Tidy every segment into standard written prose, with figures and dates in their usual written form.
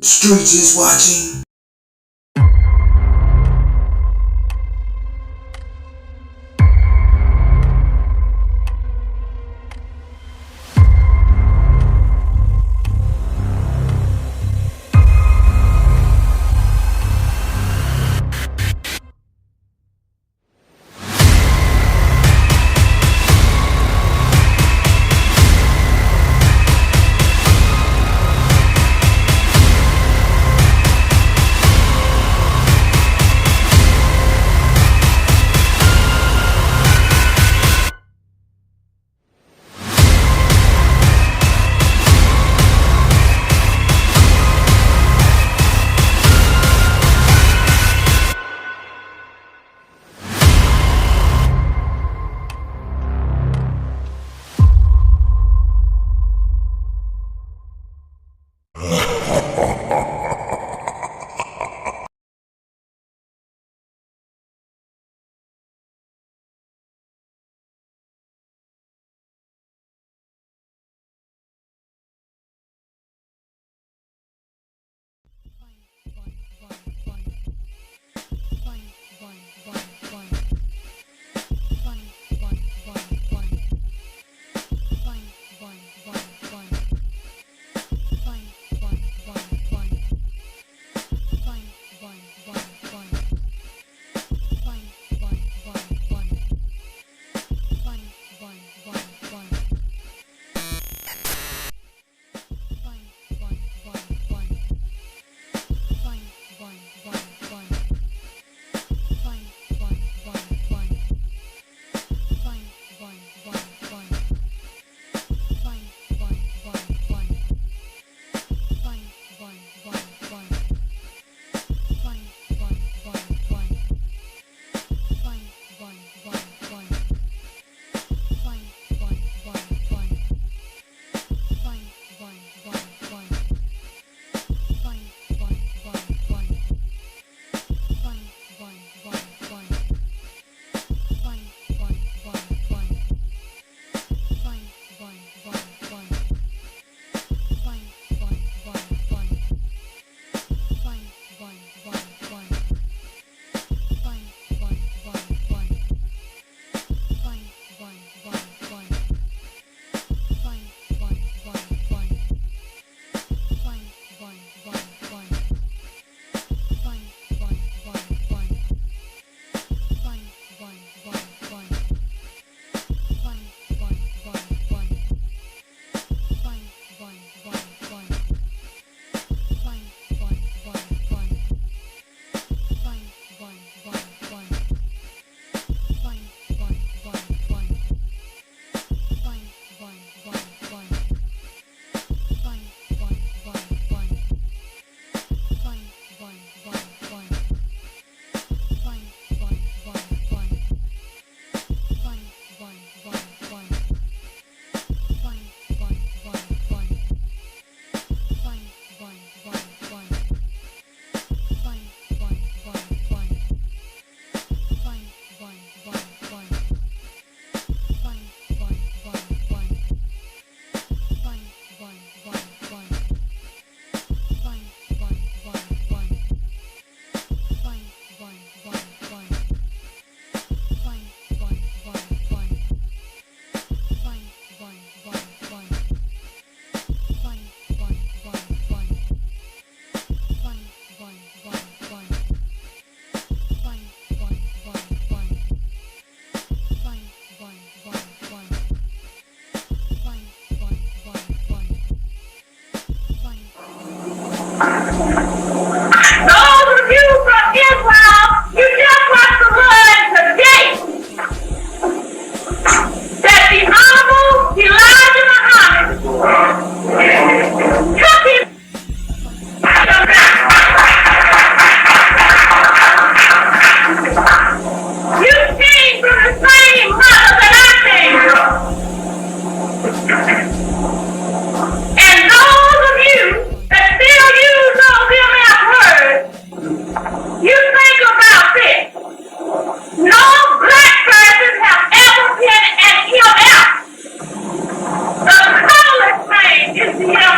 Streets is watching. is the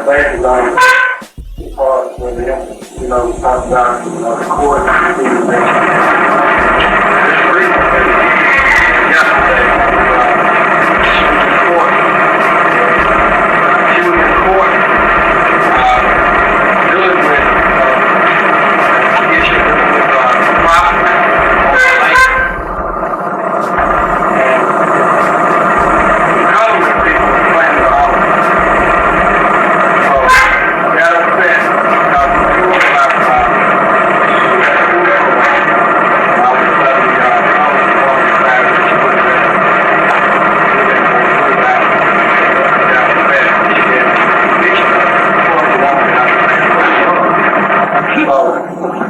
touch bases on as far as when they, talk about, the court and things like that. Just recently, yesterday, she was in court, dealing with issue with property on the lake. And the government people complained about it. So, got upset because they were about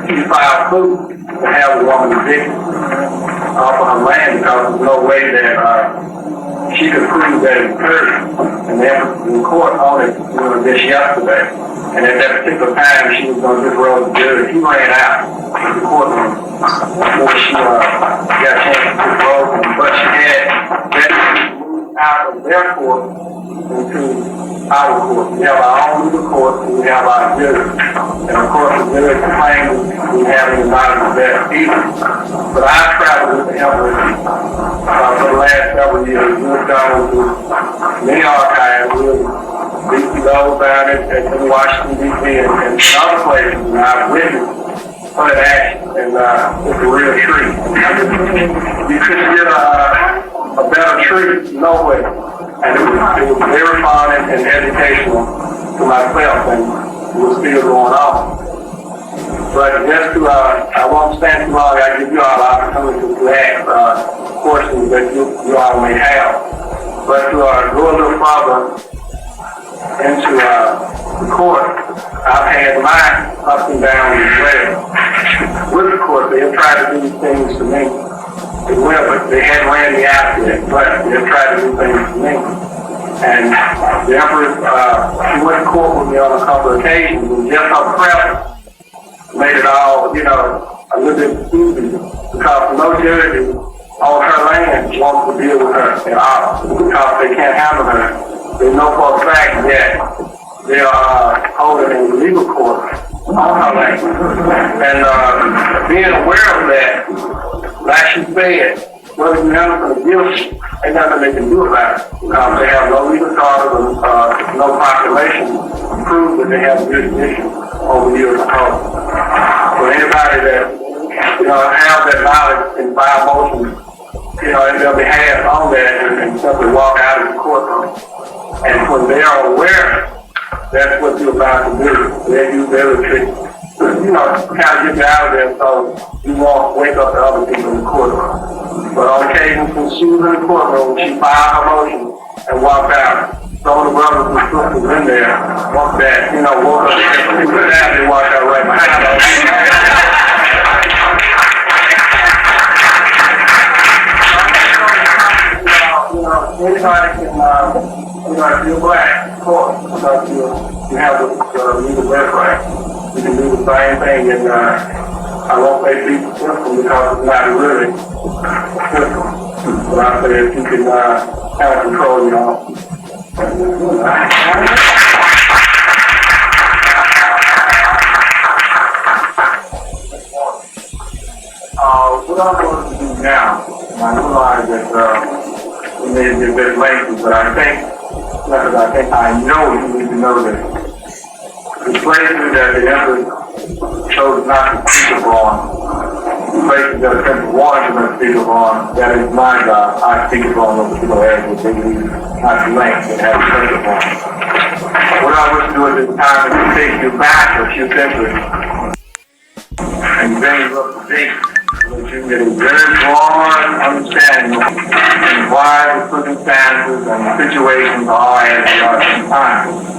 he filed suit to have the woman evicted off of her land because there's no way that she could prove that it occurred. And the court on it this yesterday. And at that particular time, she was going to disrobe the judge. He ran out of the courtroom before she got a chance to disrobe him. But she had that moved out of their court into our court. We have our own legal court, and we have our judge. And of course, the judge claims we haven't acknowledged that either. But I've traveled with the Empress for the last several years. We've gone to many archives. We've gone about it in Washington, D.C. and other places. And I've witnessed her action, and it's a real treat. You couldn't get a better treat nowhere. And it was very fun and educational to myself, and it was still going on. But just to, I won't stand too long, I give you all the opportunity to ask questions that you all may have. But to go a little further into the court, I've had mine up and down as well. With the court, they have tried to do things to me. Well, but they hadn't ran me out yet, but they've tried to do things to me. And the Empress, she went to court with me on a couple of occasions, and just her presence made it all, a little bit easier. Because no judge on her land wants to deal with her at all, because they can't handle her. They know for a fact that they are holding a legal court on her land. And being aware of that, like she said, whether you handle the guilty, ain't nothing they can do about it. Because they have no legal charges, no population to prove that they have jurisdiction over years of court. So anybody that, have that knowledge and file motions, in their behalf on that and simply walk out of the courtroom. And when they are aware, that's what you're about to do. They use their retreat. Kind of get you out of there so you won't wake up the other people in the courtroom. But on occasion, when she was in the courtroom, she filed her motion and walked out. Some of the brothers and sisters in there woke up and they walked out right behind her. Anybody can, if you're black, of course, because you have the legal birthright. You can do the same thing, and I won't say be simple because it's not really simple. But I say if you can have control, what I'm going to do now, and I realize that it may be a bit lengthy, but I know you need to know that the places that the Empress chose not to speak upon, the places that the Empress wanted to speak upon, that is my job. I speak upon those particular areas that they need not to link and have to speak upon. What I wish to do at this time is to take you back a few centuries and bring you up to date so that you get a very broad understanding of why the circumstances and the situations are as they are sometimes.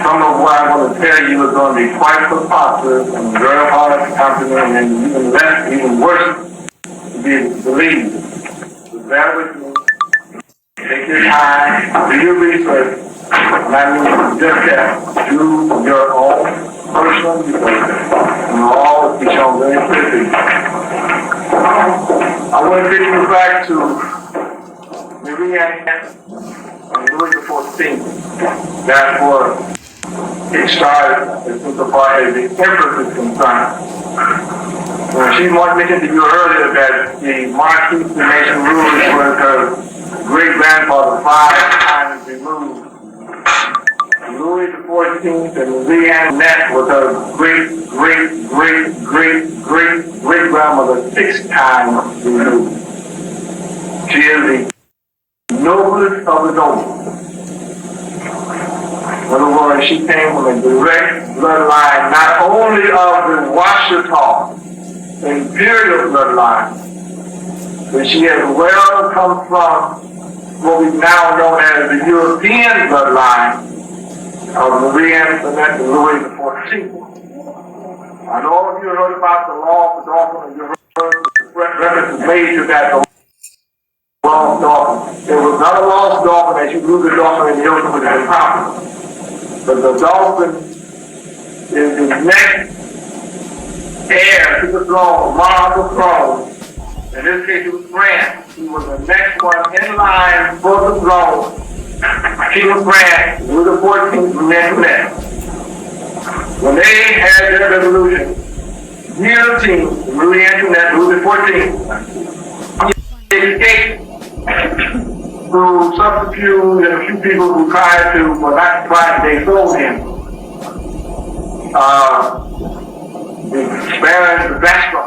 Some of what I'm going to tell you is going to be quite preposterous and very hard to comprehend and even worse to be believed. So bear with me. Take your time, do your research, and I mean just that. Do your own personal research, and all be shown very quickly. I want to take you back to Louis the 14th. 14th. That's where it started as far as the empress is concerned. She mentioned to you earlier that the Moros Hulk was her great-grandfather 5 times removed. Louis XIV and Louis Antoinette was her great-grandmother 6 times removed. She is the noblest of the noble. In other words, she came from a direct bloodline, not only of the Washita imperial bloodline, but she has well come from what we now know as the European bloodline of Marie Antoinette and Louis XIV. I know if you heard about the lost dolphin, and you heard references made to that lost dolphin. There was not a lost dolphin as you lose the dolphin in the ocean with an impossible. But the dolphin is the next heir to the throne, monarch of the throne. In this case, it was France. He was the next one in line for the throne. King of France, Louis XIV, Louis Antoinette. When they had their revolution, guillotine Louis Antoinette, Louis XIV, he escaped through subterfuge and a few people who tried to, well, not tried, they sold him. The Baron Sebastian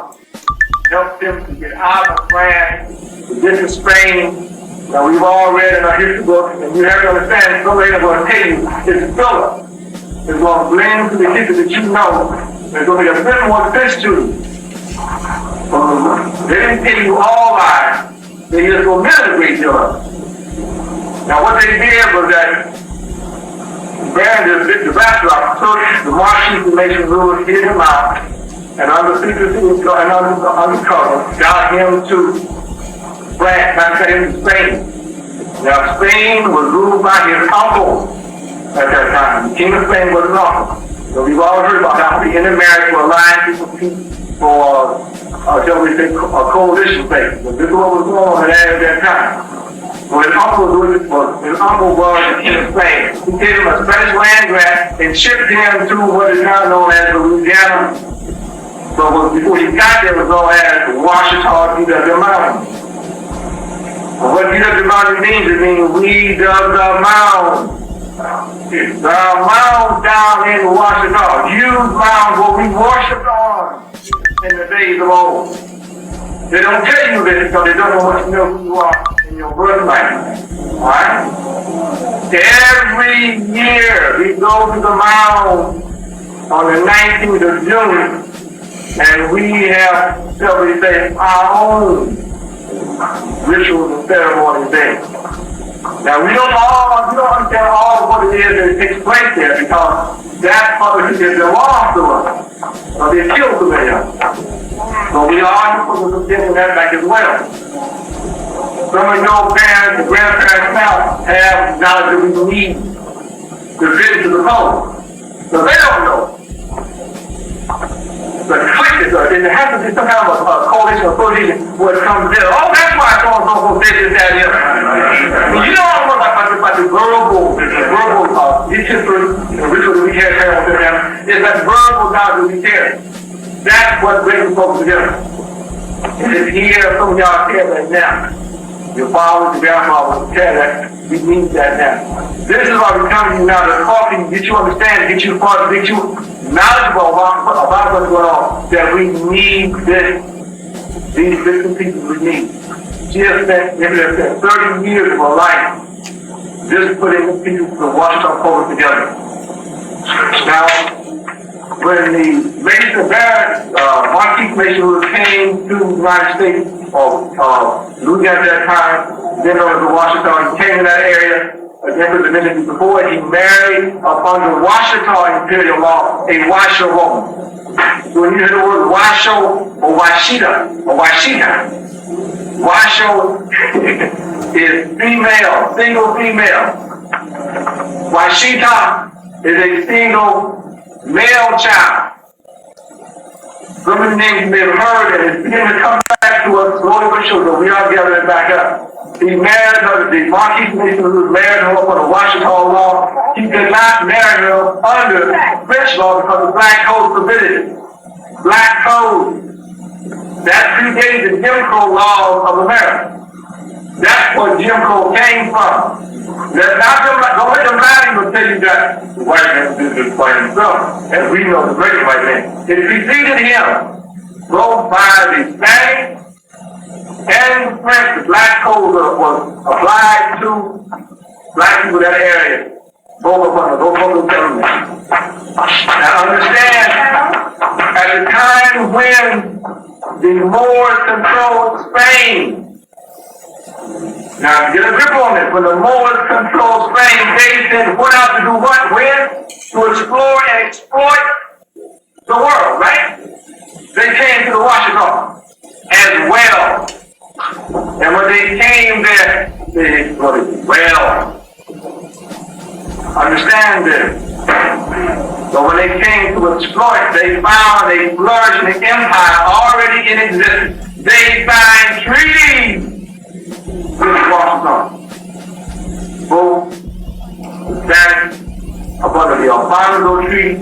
helped him to get out of France, to get to Spain. Now, we've all read in our history books, and you have to understand, somebody that's going to tell you it's filler. It's going to blend to the history that you know. There's going to be a bit more fish to you. They didn't tell you all lies. They just omitted a great deal of it. Now, what they did was that Baron Sebastian took the Moros Hulk rules, hid him out, and under secrecy and undercover, got him to France, not got him to Spain. Now, Spain was ruled by his uncle at that time. The King of Spain was his uncle. So we've all heard about how the intermarriage for alliance to compete for, shall we say, a coalition state. But this is what was going on at that time. So his uncle was the King of Spain. He gave him a Spanish land grant and shipped him to what is now known as Louisiana. So before he got there, it was known as Washita D.W. Mountain. And what D.W. Mountain means, it means we dug the mound. The mound down in Washita. Huge mounds what we worshipped on in the days of old. They don't tell you this because they don't know what you know who you are in your birthright. Alright? Every year we go to the mound on the 19th of June and we have, shall we say, our own rituals and ceremonies there. Now we don't understand all of what it is that takes place there because that's part of it that lost to us. Or they killed too many of us. So we are supposed to get that back as well. Some of your parents and grandparents now have knowledge that we need to fit into the code. So they don't know. The clique it has to be some kind of a coalition or association where it comes in. Oh, that's why so did this, that, and the other. You know all about the verbal history, ritual that we carry with them, is that verbal knowledge that we carry. That's what brings folks together. And it's here, some of y'all care right now. Your fathers, your grandfathers care that. We need that now. This is why we're coming to you now to talk to you, get you understanding, get you part, get you knowledgeable about what's going on. That we need this. These bits and pieces we need. She has spent 30 years of her life just putting the pieces of the Washita Post together. Now, when the Mason Barrett, Marquis Mason came to the United States, or Louisiana at that time, then over to Washita, he came in that area, again, the minute before, he married under Washita imperial law, a Washo woman. So when you hear the word Washo or Washita, Washo is female, single female. Washita is a single male child. So many names you may have heard, and it's beginning to come back to us slowly but surely. We are gathering back up. He married her, the Marquis Mason who married her up under Washington law. He could not marry her under French law because the black code forbid it. Black code. That predated the Jim Crow laws of America. That's where Jim Crow came from. Don't let them lie to tell you that the white man did this by himself. And we know the great white man. It preceded him, both by the Spanish and the French. The black code was applied to black people in that area. Both of them governments. Now understand, at the time when the Moors controlled Spain, now, get a grip on this. When the Moors controlled Spain, they then went out to do what? When? To explore and exploit the world, right? They came to the Washington as well. And when they came there, they exploited well. Understand this. So when they came to exploit, they found a flourishing empire already in existence. They signed treaties with Washington. Both the Spanish up under the Alfonso Treaty,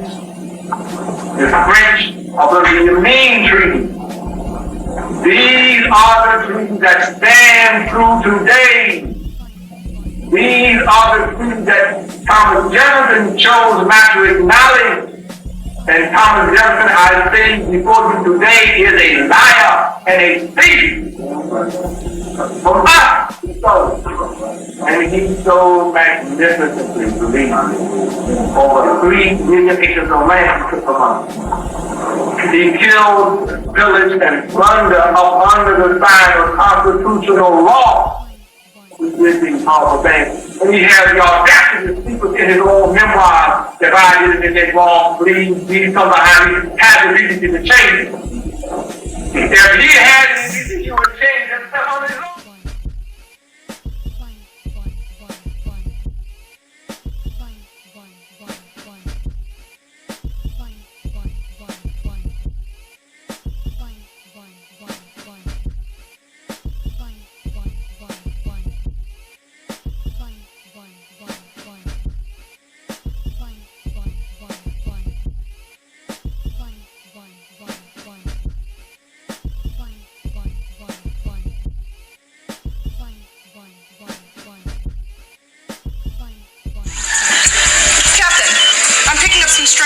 the French up under the Mean Treaty. These are the treaties that stand through today. These are the treaties that Thomas Jefferson chose not to acknowledge. And Thomas Jefferson, I say before you today, is a liar and a thief. From us, and he so magnificently, believe me, over 3 million acres of land he took from us. He killed, pillaged, and plundered up under the sign of constitutional law. We did these powerful things. And he has the audacity to speak in his own memoirs that I did anything wrong, please come behind me, has the reason to change it. If he had anything, he would change himself on his own.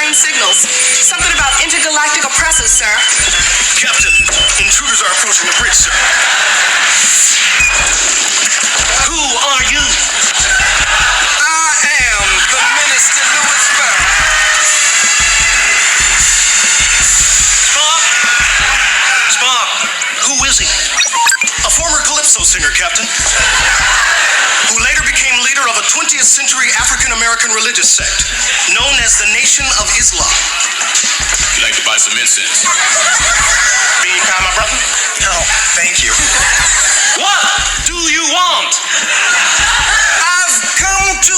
Signals. Something about intergalactic oppressors, sir. Captain, intruders are approaching the bridge, sir. Who are you? I am the Minister Louis Farrakhan. Spock, who is he? A former Calypso singer, Captain, who later became leader of a 20th century African-American religious sect known as the Nation of Islam. You like to buy some incense? Be kind, my brother? No, thank you. What do you want? I've come to